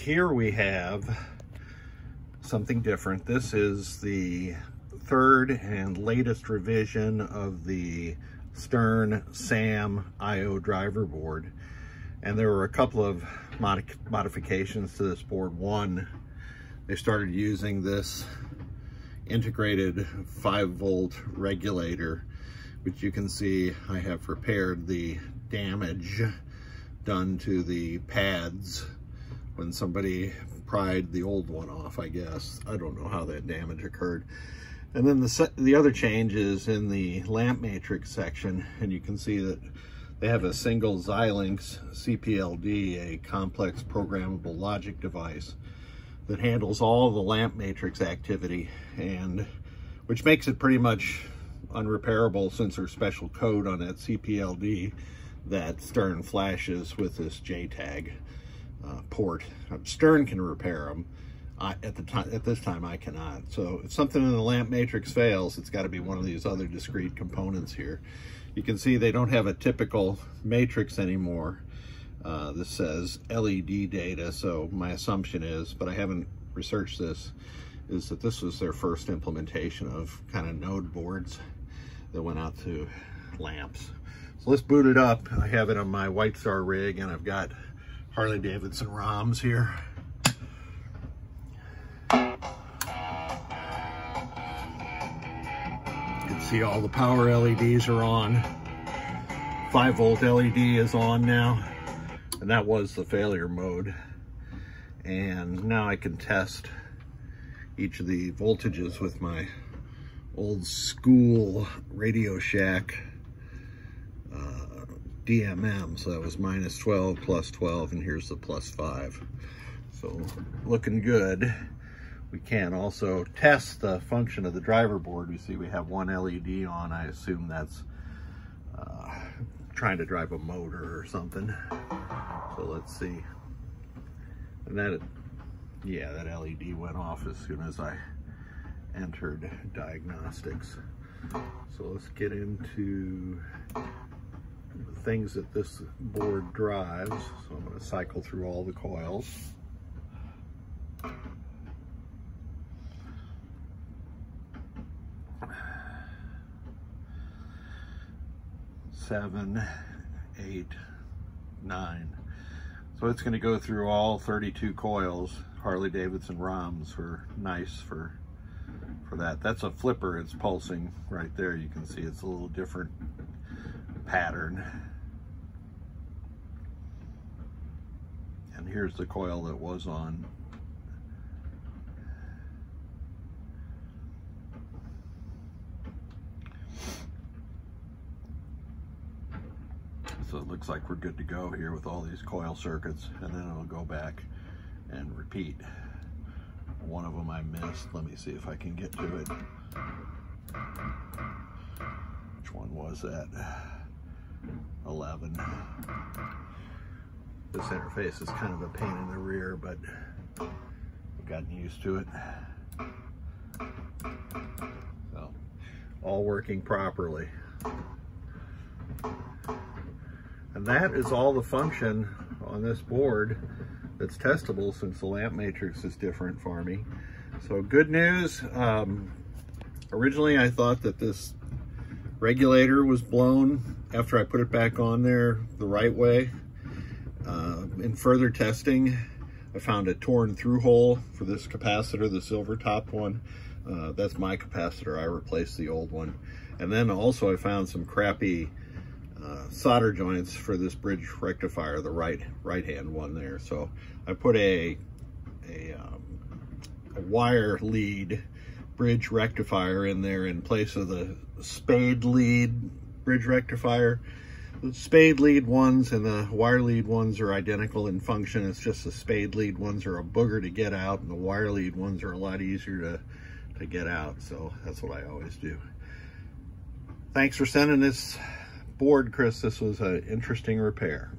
here we have something different. This is the third and latest revision of the Stern SAM IO driver board. And there were a couple of modifications to this board. One, they started using this integrated 5-volt regulator, which you can see I have repaired the damage done to the pads when somebody pried the old one off, I guess. I don't know how that damage occurred. And then the other change is in the lamp matrix section, and you can see that they have a single Xilinx CPLD, a complex programmable logic device that handles all the lamp matrix activity, and which makes it pretty much unrepairable since there's special code on that CPLD that Stern flashes with this JTAG port. Stern can repair them. At this time, I cannot. So if something in the lamp matrix fails, it's got to be one of these other discrete components here. You can see they don't have a typical matrix anymore. This says LED data, so my assumption is, but I haven't researched this, is that this was their first implementation of kind of node boards that went out to lamps. So let's boot it up. I have it on my White Star rig, and I've got Harley Davidson ROMs here. See, all the power LEDs are on. 5-volt LED is on now, and that was the failure mode. And now I can test each of the voltages with my old school Radio Shack DMM. So that was -12, +12, and here's the +5. So looking good. We can also test the function of the driver board. You see we have one LED on. I assume that's trying to drive a motor or something. So let's see. And that, yeah, that LED went off as soon as I entered diagnostics. So let's get into the things that this board drives. So I'm going to cycle through all the coils. 7, 8, 9. So it's going to go through all 32 coils. Harley Davidson ROMs were nice for that. That's a flipper. It's pulsing right there. You can see it's a little different pattern. And here's the coil that was on. So it looks like we're good to go here with all these coil circuits, and then it'll go back and repeat. One of them I missed. Let me see if I can get to it. Which one was that? 11. This interface is kind of a pain in the rear, but I've gotten used to it. So, all working properly. And that is all the function on this board that's testable, since the lamp matrix is different for me. So good news. Originally I thought that this regulator was blown after I put it back on there the right way. In further testing, I found a torn through hole for this capacitor, the silver top one. That's my capacitor. I replaced the old one. And then also I found some crappy solder joints for this bridge rectifier, the right hand one there. So I put a wire lead bridge rectifier in there in place of the spade lead bridge rectifier. The spade lead ones and the wire lead ones are identical in function. It's just the spade lead ones are a booger to get out, and the wire lead ones are a lot easier to get out. So that's what I always do. Thanks for sending this board, Chris. This was an interesting repair.